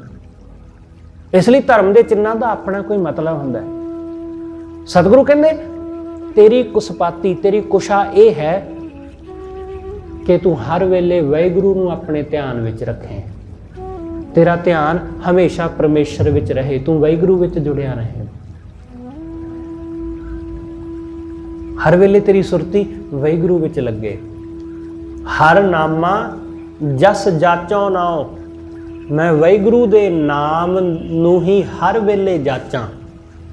इसलिए धर्म के चिन्हां दा अपना कोई मतलब हुंदा है। सतगुरु कहंदे तेरी कुसपाती, तेरी कुशा ये है कि तू हर वेले वाहिगुरू नूं अपने ध्यान विच रखें, तेरा ध्यान हमेशा परमेश्वर विच रहे, तू वाहिगुरू विच जुड़िया रहे। हर वेले तेरी सुरती वाहिगुरू विच लगे। हर नामा जस जाचो नाओ, मैं वाहिगुरू दे नाम नूं ही हर वेले जाचां,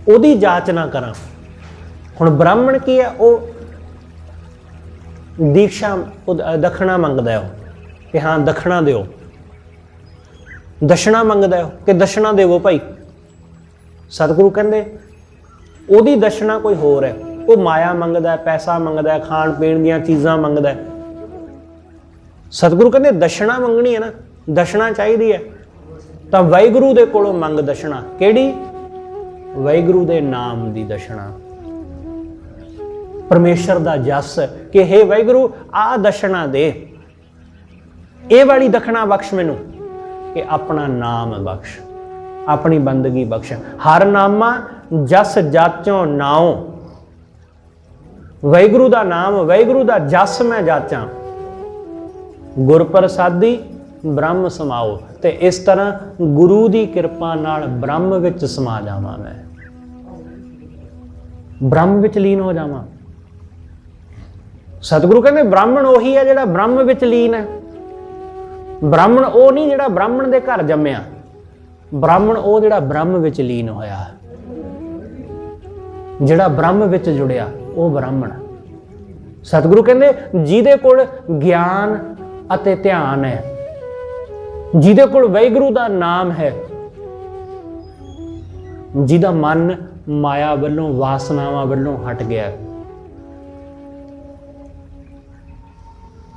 ओदी जाच ना करां। हुण ब्राह्मण की है, वो दीक्षा दखना मंगदा है कि हाँ दखना दिओ, दशना मंगदा है कि दशना देवो भाई। सतगुरु कहंदे ओदी दशना कोई होर है, वो माया मंगदा है, पैसा मंगदा है, खाण पीण दीयां चीज़ां मंगदा है। सतगुरु कहंदे दशना मंगनी है ना, दशना चाहिदी है तां वाहिगुरू दे कोलों मंग दशना। किहड़ी? वाहिगुरू दे नाम दी दशना, परमेश्वर दा जस कि हे वाहिगुरू आ दशना दे, ये वाली दखना बख्श मैनू कि अपना नाम बख्श, अपनी बंदगी बख्श। हर नामा जस जाचों नाओ, वाहिगुरू दा नाम, वाहिगुरू दा जस मैं जाचां। गुर प्रसादी ब्रह्म समाओ, ते इस तरह गुरु दी कृपा नाल ब्रह्म विच समा जावां, मैं ब्रह्म विच लीन हो जावां। सतगुरु कहंदे ब्राह्मण ओही है जिहड़ा ब्रह्म विच लीन है। ब्राह्मण वो नहीं जिहड़ा ब्राह्मण दे घर जम्मिया, ब्राह्मण वो जिहड़ा ब्रह्म विच लीन होया, जिहड़ा ब्रह्म विच जुड़िया वो ब्राह्मण। सतगुरु कहंदे जिहदे कोल ज्ञान अते ध्यान है, जिहदे कोल वाहिगुरू दा नाम है, जिहदा मन माया वल्लों वासनावां वल्लों हट गया,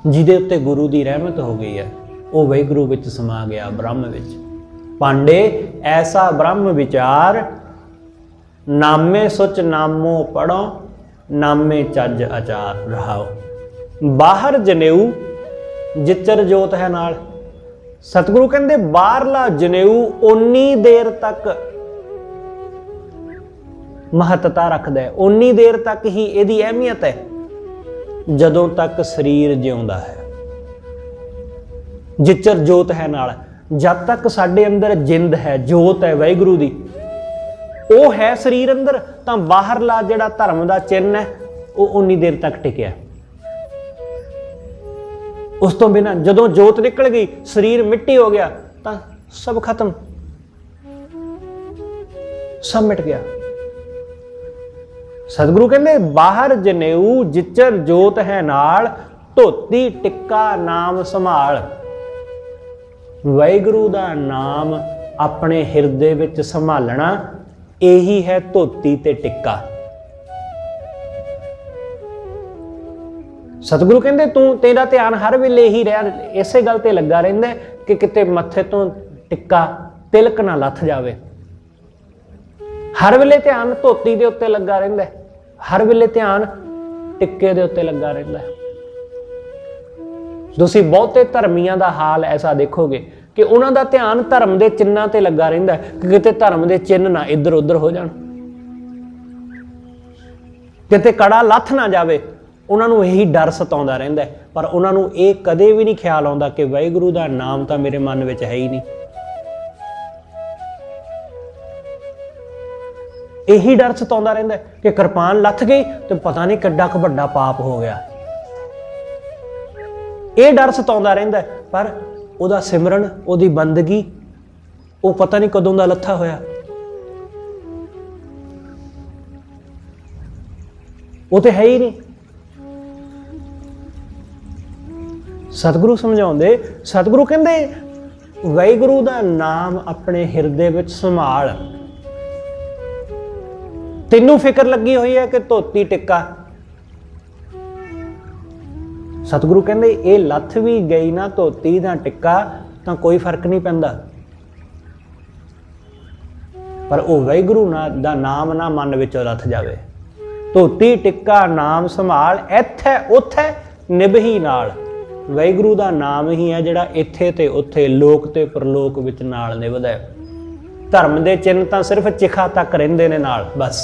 जिहदे उत्ते गुरु दी रहमत हो गई है, वो वाहिगुरू विच समा गया, ब्रह्म विच। पांडे ऐसा ब्रह्म विचार, नामे सुच नामो पढ़ो, नामे चज आचार रहाओ। बाहर जनेऊ जिचर जोत है नाल। सतगुरु कहंदे बाहरला जनेऊ उन्नी देर तक महत्ता रखदा है, उन्नी देर तक ही इहदी अहमियत है जदों तक शरीर जिउंदा है। जिचर जोत है नाल, जब तक साडे अंदर जिंद है, जोत है वाहिगुरू दी, वो है शरीर अंदर, तां बाहरला जिहड़ा धर्म दा चिन्ह है वो उन्नी देर तक टिकिया। उस तो बिना जदों जोत निकल गई, शरीर मिट्टी हो गया, तां सब खत्म, सब मिट गया। सतगुरु कहंदे बाहर जनेऊ जिचर जोत है नाल, धोती टिक्का नाम संभाल। वाहिगुरू दा नाम अपने हिरदे विच संभालना, यही है धोती ते टिक्का। सतगुरु कहंदे तू तेरा ध्यान हर वेले ही रह इसे गल ते लगा रहिंदा कि किते मत्थे तो टिक्का तिलक ना लथ जावे। हर वेले ध्यान धोती दे उत्ते लगा रहिंदा, हर वेले ध्यान टिक्के दे उत्ते लगा रहिंदा। तुसीं बहुते धर्मियां दा हाल ऐसा देखोगे कि उन्हां दा ध्यान धर्म दे चिन्हां ते लगा रहिंदा कि किते धर्म दे चिन्ह ना इधर उधर हो जाण, किते कड़ा लथ ना जावे। उन्हां नूं यही डर सताउंदा रहिंदा, पर उन्हां नूं इह कदे भी नहीं ख्याल आउंदा कि वाहिगुरू दा नाम तां मेरे मन विच है ही नहीं। यही डर सताउंदा रहिंदा कि किरपान लथ गई तो पता नहीं किड्डा क वड्डा पाप हो गया। यह डर सताउंदा रहिंदा, पर उहदा सिमरन, उहदी बंदगी वो पता नहीं कदों दा लथा होया। वो तो है ही नहीं। सतगुरु समझाउंदे, सतगुरु कहंदे वाहिगुरू दा नाम अपने हिरदे विच संभाल। तैनूं फिक्र लगी हुई है कि धोती टिक्का, सतगुरु कहंदे ये लथ भी गई ना धोती ना टिक्का तां कोई फर्क नहीं पैंदा, पर वो वाहिगुरू दा नाम ना मन विचों लथ जावे। ਧੋਤੀ ਟਿੱਕਾ ਨਾਮ ਸੰਭਾਲ, ਇੱਥੇ ਉੱਥੇ ਨਿਭੀ ਨਾਲ। ਵਾਹਿਗੁਰੂ ਦਾ ਨਾਮ ਹੀ ਹੈ ਜਿਹੜਾ ਇੱਥੇ ਤੇ ਉੱਥੇ, ਲੋਕ ਤੇ ਪਰਲੋਕ ਵਿੱਚ ਨਾਲ ਨਿਭਦਾ ਹੈ। ਧਰਮ ਦੇ ਚਿੰਨ੍ਹ ਤਾਂ ਸਿਰਫ ਚਿਖਾ ਤੱਕ ਰਹਿੰਦੇ ਨੇ ਨਾਲ, ਬਸ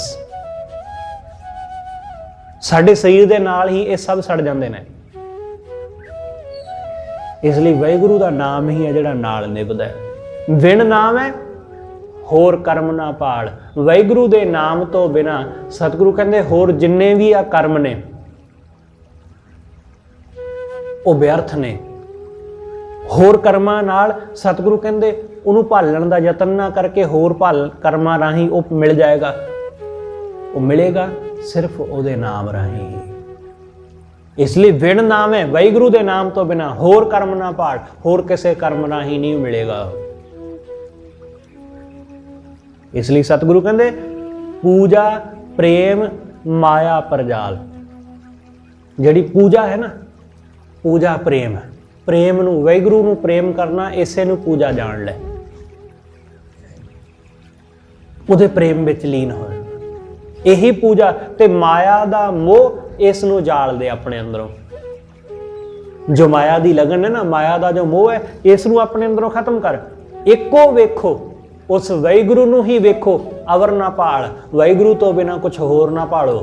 ਸਾਡੇ ਸਰੀਰ ਦੇ ਨਾਲ ਹੀ ਇਹ ਸਭ ਸੜ ਜਾਂਦੇ ਨੇ। ਇਸ ਲਈ ਵਾਹਿਗੁਰੂ ਦਾ ਨਾਮ ਹੀ ਹੈ ਜਿਹੜਾ ਨਾਲ ਨਿਭਦਾ ਹੈ। ਵਿਣ ਨਾਮ ਹੈ ਹੋਰ ਕਰਮ ਨਾ ਪਾਲ। ਵਾਹਿਗੁਰੂ ਦੇ ਨਾਮ ਤੋਂ ਬਿਨਾਂ ਸਤਿਗੁਰੂ ਕਹਿੰਦੇ ਹੋਰ ਜਿੰਨੇ ਵੀ ਆ ਕਰਮ ਨੇ ਉਹ ਵਿਅਰਥ ਨੇ। ਹੋਰ ਕਰਮਾਂ ਨਾਲ ਸਤਿਗੁਰੂ ਕਹਿੰਦੇ ਉਹਨੂੰ ਭਾਲਣ ਦਾ ਯਤਨ ਨਾ ਕਰਕੇ ਹੋਰ ਕਰਮਾਂ ਰਾਹੀਂ ਉਹ ਮਿਲ ਜਾਏਗਾ। ਉਹ ਮਿਲੇਗਾ ਸਿਰਫ ਉਹਦੇ ਨਾਮ ਰਾਹੀਂ ਹੀ। ਇਸ ਲਈ ਵਿਣ ਨਾਮ ਹੈ, ਵਾਹਿਗੁਰੂ ਦੇ ਨਾਮ ਤੋਂ ਬਿਨਾਂ ਹੋਰ ਕਰਮ ਨਾ ਭਾਲ, ਹੋਰ ਕਿਸੇ ਕਰਮ ਰਾਹੀਂ ਨਹੀਂ ਮਿਲੇਗਾ। ਇਸ ਲਈ ਸਤਿਗੁਰੂ ਕਹਿੰਦੇ ਪੂਜਾ ਪ੍ਰੇਮ ਮਾਇਆ ਪਰਜਾਲ। ਜਿਹੜੀ ਪੂਜਾ ਹੈ ਨਾ, ਪੂਜਾ ਪ੍ਰੇਮ, ਪ੍ਰੇਮ ਨੂੰ, ਵਾਹਿਗੁਰੂ ਨੂੰ ਪ੍ਰੇਮ ਕਰਨਾ, ਇਸੇ ਨੂੰ ਪੂਜਾ ਜਾਣ ਲੈ। ਉਹਦੇ ਪ੍ਰੇਮ ਵਿੱਚ ਲੀਨ ਹੋਏ, ਇਹੀ ਪੂਜਾ। ਤੇ ਮਾਇਆ ਦਾ ਮੋਹ, ਇਸ ਨੂੰ ਜਾਲ ਦੇ ਆਪਣੇ ਅੰਦਰੋਂ। ਜੋ ਮਾਇਆ ਦੀ ਲਗਨ ਹੈ ਨਾ, ਮਾਇਆ ਦਾ ਜੋ ਮੋਹ ਹੈ, ਇਸ ਨੂੰ ਆਪਣੇ ਅੰਦਰੋਂ ਖਤਮ ਕਰ। ਇੱਕੋ ਵੇਖੋ, ਉਸ ਵਾਹਿਗੁਰੂ ਨੂੰ ਹੀ ਵੇਖੋ, ਅਵਰ ਨਾ ਭਾਲ। ਵਾਹਿਗੁਰੂ ਤੋਂ ਬਿਨਾਂ ਕੁਝ ਹੋਰ ਨਾ ਭਾਲੋ,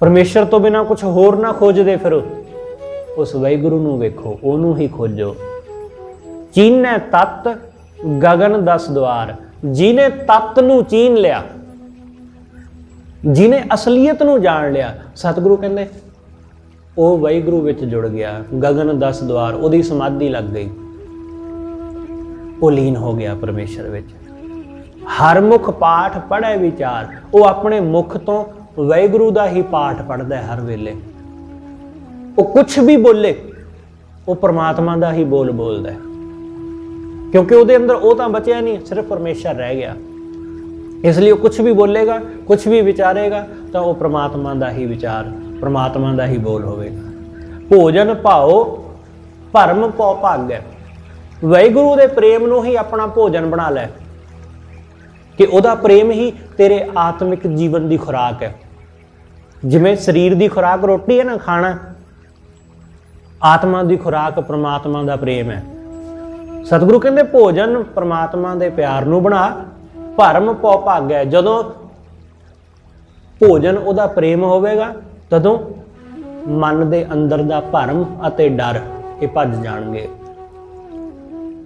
ਪਰਮੇਸ਼ਰ ਤੋਂ ਬਿਨਾਂ ਕੁਝ ਹੋਰ ਨਾ ਖੋਜਦੇ ਫਿਰੋ। ਉਸ ਵਾਹਿਗੁਰੂ ਨੂੰ ਵੇਖੋ, ਉਹਨੂੰ ਹੀ ਖੋਜੋ। ਚੀਨੈ ਤਤ ਗਗਨ 10 ਦੁਆਰ। ਜਿਹਨੇ ਤਤ ਨੂੰ ਚੀਨ ਲਿਆ, ਜਿਹਨੇ ਅਸਲੀਅਤ ਨੂੰ ਜਾਣ ਲਿਆ, ਸਤਿਗੁਰੂ ਕਹਿੰਦੇ ਉਹ ਵਾਹਿਗੁਰੂ ਵਿੱਚ ਜੁੜ ਗਿਆ। ਗਗਨ 10 ਦੁਆਰ, ਉਹਦੀ ਸਮਾਧੀ ਲੱਗ ਗਈ, ਉਹ ਲੀਨ ਹੋ ਗਿਆ ਪਰਮੇਸ਼ਰ ਵਿੱਚ। ਹਰ ਮੁਖ ਪਾਠ ਪੜ੍ਹੇ ਵਿਚਾਰ। ਉਹ ਆਪਣੇ ਮੁਖ ਤੋਂ ਵਾਹਿਗੁਰੂ ਦਾ ਹੀ ਪਾਠ ਪੜ੍ਹਦਾ ਹੈ ਹਰ ਵੇਲੇ। ਉਹ ਕੁਛ ਵੀ ਬੋਲੇ, ਉਹ ਪ੍ਰਮਾਤਮਾ ਦਾ ਹੀ ਬੋਲ ਬੋਲਦਾ ਹੈ, ਕਿਉਂਕਿ ਉਹਦੇ ਅੰਦਰ ਉਹ ਤਾਂ ਬਚਿਆ ਨਹੀਂ, ਸਿਰਫ ਪਰਮੇਸ਼ਰ ਰਹਿ ਗਿਆ। ਇਸ ਲਈ ਉਹ ਕੁਛ ਵੀ ਬੋਲੇਗਾ, ਕੁਛ ਵੀ ਵਿਚਾਰੇਗਾ, ਤਾਂ ਉਹ ਪ੍ਰਮਾਤਮਾ ਦਾ ਹੀ ਵਿਚਾਰ, ਪ੍ਰਮਾਤਮਾ ਦਾ ਹੀ ਬੋਲ ਹੋਵੇਗਾ। ਭੋਜਨ ਭਾਓ ਭਰਮ ਪਉ ਭਾਗੈ। ਵਾਹਿਗੁਰੂ ਦੇ ਪ੍ਰੇਮ ਨੂੰ ਹੀ ਆਪਣਾ ਭੋਜਨ ਬਣਾ ਲੈ, ਕਿ ਉਹਦਾ ਪ੍ਰੇਮ ਹੀ ਤੇਰੇ ਆਤਮਿਕ ਜੀਵਨ ਦੀ ਖੁਰਾਕ ਹੈ। ਜਿਵੇਂ ਸਰੀਰ ਦੀ ਖੁਰਾਕ ਰੋਟੀ ਹੈ ਨਾ, ਖਾਣਾ, ਆਤਮਾ ਦੀ ਖੁਰਾਕ ਪ੍ਰਮਾਤਮਾ ਦਾ ਪ੍ਰੇਮ ਹੈ। ਸਤਿਗੁਰੂ ਕਹਿੰਦੇ ਭੋਜਨ ਪ੍ਰਮਾਤਮਾ ਦੇ ਪਿਆਰ ਨੂੰ ਬਣਾ, ਭਰਮ ਪਉ ਭਾਗੈ। ਜਦੋਂ ਭੋਜਨ ਉਹਦਾ ਪ੍ਰੇਮ ਹੋਵੇਗਾ, ਤਦੋਂ ਮਨ ਦੇ ਅੰਦਰ ਦਾ ਭਰਮ ਅਤੇ ਡਰ ਇਹ ਭੱਜ ਜਾਣਗੇ,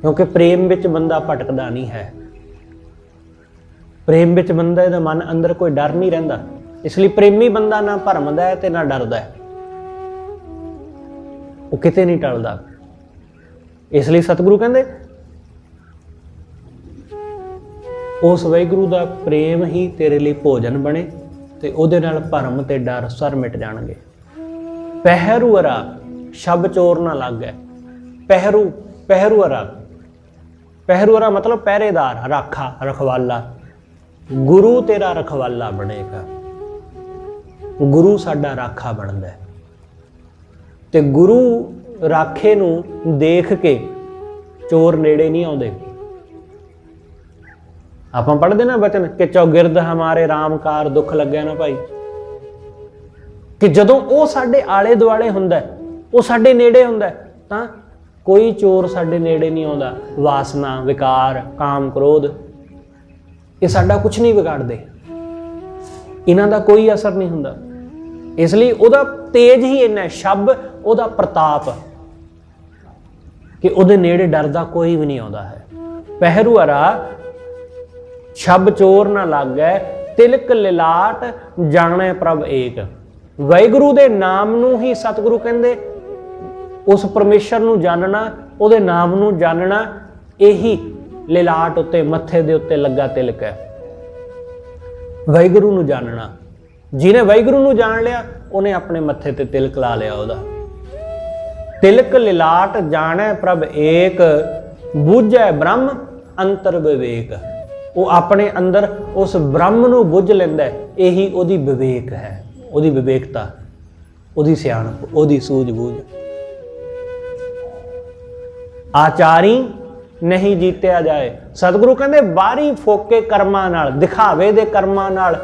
ਕਿਉਂਕਿ ਪ੍ਰੇਮ ਵਿੱਚ ਬੰਦਾ ਭਟਕਦਾ ਨਹੀਂ ਹੈ। ਪ੍ਰੇਮ ਵਿੱਚ ਬੰਦੇ ਦਾ ਮਨ ਅੰਦਰ ਕੋਈ ਡਰ ਨਹੀਂ ਰਹਿੰਦਾ। ਇਸ ਲਈ ਪ੍ਰੇਮੀ ਬੰਦਾ ਨਾ ਭਰਮਦਾ ਹੈ ਤੇ ਨਾ ਡਰਦਾ ਹੈ, ਉਹ ਕਿਤੇ ਨਹੀਂ ਟਲਦਾ। ਇਸ ਲਈ ਸਤਿਗੁਰੂ ਕਹਿੰਦੇ ਉਸ ਵਾਹਿਗੁਰੂ ਦਾ ਪ੍ਰੇਮ ਹੀ ਤੇਰੇ ਲਈ ਭੋਜਨ ਬਣੇ, ਤੇ ਉਹਦੇ ਨਾਲ ਭਰਮ ਤੇ ਡਰ ਸਰ ਮਿਟ ਜਾਣਗੇ। ਪਹਿਰੂਅਰਾ ਸ਼ਬ ਚੋਰ ਨਾ ਲੱਗੈ। ਪਹਿਰੂਅਰਾ, ਪਹਿਰੂਅਰਾ ਮਤਲਬ ਪਹਿਰੇਦਾਰ, ਰਾਖਾ, ਰਖਵਾਲਾ। ਗੁਰੂ ਤੇਰਾ ਰਖਵਾਲਾ ਬਣੇਗਾ। ਗੁਰੂ ਸਾਡਾ ਰਾਖਾ ਬਣਦਾ ਹੈ, ਤੇ ਗੁਰੂ ਰਾਖੇ ਨੂੰ ਦੇਖ ਕੇ ਚੋਰ ਨੇੜੇ ਨਹੀਂ ਆਉਂਦੇ। ਆਪਾਂ ਪੜ੍ਹਦੇ ਨਾ ਬਚਨ ਕਿ ਚੌਗਿਰਦ ਹਮਾਰੇ ਰਾਮਕਾਰ ਦੁੱਖ ਲੱਗਿਆ ਨਾ ਭਾਈ, ਕਿ ਜਦੋਂ ਉਹ ਸਾਡੇ ਆਲੇ ਦੁਆਲੇ ਹੁੰਦਾ, ਉਹ ਸਾਡੇ ਨੇੜੇ ਹੁੰਦਾ, ਤਾਂ ਕੋਈ ਚੋਰ ਸਾਡੇ ਨੇੜੇ ਨਹੀਂ ਆਉਂਦਾ। ਵਾਸਨਾ, ਵਿਕਾਰ, ਕਾਮ, ਕ੍ਰੋਧ, ਇਹ ਸਾਡਾ ਕੁਝ ਨਹੀਂ ਵਿਗਾੜਦੇ, ਇਹਨਾਂ ਦਾ ਕੋਈ ਅਸਰ ਨਹੀਂ ਹੁੰਦਾ। ਇਸ ਲਈ ਉਹਦਾ ਤੇਜ ਹੀ ਇੰਨਾ, ਸ਼ਬ ਉਹਦਾ ਪ੍ਰਤਾਪ, ਕਿ ਉਹਦੇ ਨੇੜੇ ਡਰਦਾ ਕੋਈ ਵੀ ਨਹੀਂ ਆਉਂਦਾ ਹੈ। ਪਹਿਰੂਅਰਾ ਸ਼ਬ ਚੋਰ ਨਾ ਲੱਗੈ, ਤਿਲਕ ਲਿਲਾਟ ਜਾਣੈ ਪ੍ਰਭ ਏਕ। ਵਾਹਿਗੁਰੂ ਦੇ ਨਾਮ ਨੂੰ ਹੀ ਸਤਿਗੁਰੂ ਕਹਿੰਦੇ ਉਸ ਪਰਮੇਸ਼ਰ ਨੂੰ ਜਾਣਨਾ, ਉਹਦੇ ਨਾਮ ਨੂੰ ਜਾਣਨਾ, ਇਹੀ ਲਿਲਾਟ ਉੱਤੇ, ਮੱਥੇ ਦੇ ਉੱਤੇ ਲੱਗਾ ਤਿਲਕ ਹੈ। ਵਾਹਿਗੁਰੂ ਨੂੰ ਜਾਣਨਾ, ਜਿਹਨੇ ਵਾਹਿਗੁਰੂ ਨੂੰ ਜਾਣ ਲਿਆ, ਉਹਨੇ ਆਪਣੇ ਮੱਥੇ ਤੇ ਤਿਲਕ ਲਾ ਲਿਆ ਉਹਦਾ। ਤਿਲਕ ਲਿਲਾਟ ਜਾਣੈ ਪ੍ਰਭ ਏਕ, ਬੁੱਝੈ ਬ੍ਰਹਮ ਅੰਤਰ ਵਿਵੇਕ। ਉਹ ਆਪਣੇ ਅੰਦਰ ਉਸ ਬ੍ਰਹਮ ਨੂੰ ਬੁੱਝ ਲੈਂਦਾ, ਇਹੀ ਉਹਦੀ ਵਿਵੇਕ ਹੈ, ਉਹਦੀ ਵਿਵੇਕਤਾ, ਉਹਦੀ ਸਿਆਣਪ, ਉਹਦੀ ਸੂਝ ਬੂਝ। ਆਚਾਰੀ नहीं जीत्या जाए। सतगुरु कहते बाहरी फोके कर्मां नाल, दिखावे दे कर्मां नाल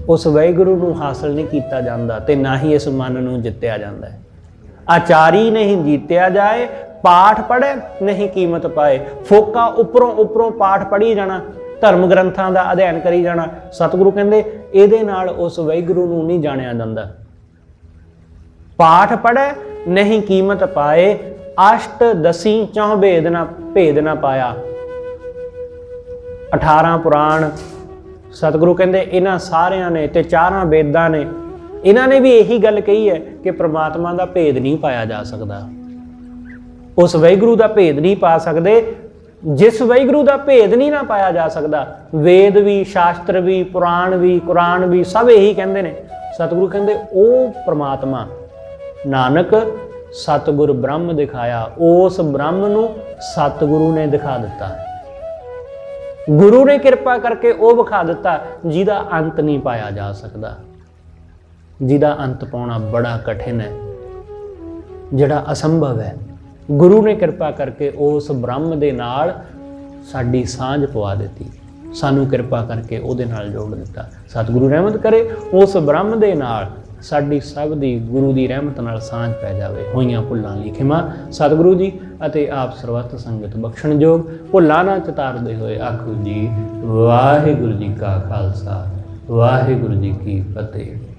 उस वाहिगुरू नूं हासिल नहीं किया जाता ते ना ही इस मन नूं जित्या जाता है। आचारी नहीं जीत्या जाए, पाठ पढ़े नहीं कीमत पाए। फोका उपरों उपरों पाठ पढ़ी जाना, धर्म ग्रंथां दा अध्ययन करी जाना, सतगुरु कहंदे इहदे नाल उस वाहिगुरू नूं नहीं जाणिया जांदा। पाठ पढ़े नहीं कीमत पाए, अष्ट दसी चौं भेद ना पाया। 18 पुराण सतगुरु कहंदे इन्हां सारियां ने ते 4 वेदां ने, इन्हां ने भी यही गल कही है कि परमात्मा का भेद नहीं पाया जा सकता। उस वाहिगुरू का भेद नहीं पा सकते जिस वाहिगुरू का भेद नहीं ना पाया जा सकता। वेद भी, शास्त्र भी, पुराण भी, कुरान भी सब यही कहते हैं। सतगुरु कहते ओ परमात्मा, नानक सतगुर ब्रह्म दिखाया, उस ब्रह्म नूं सतगुरु ने दिखा दिता। गुरु ने कृपा करके वो विखा दिता जिहदा अंत नहीं पाया जा सकता, जिहदा अंत पाउणा बड़ा कठिन है, जिहड़ा असंभव है। गुरु ने कृपा करके उस ब्रह्म दे नाल साडी सांझ पवा दी, सानू कृपा करके उहदे नाल जोड़ दिता। सतगुरु रहमत करे उस ब्रह्म दे नाल साडी सब दी गुरु दी रहमत नाल सांझ पै जावे। होईयां भुल्लां दी खिमा सतगुरु जी अते आप सर्वत संगत बख्शण जोग। भुल्लां ना चतारदे होए आखो जी वाहिगुरू जी का खालसा वाहिगुरू जी की फतेह।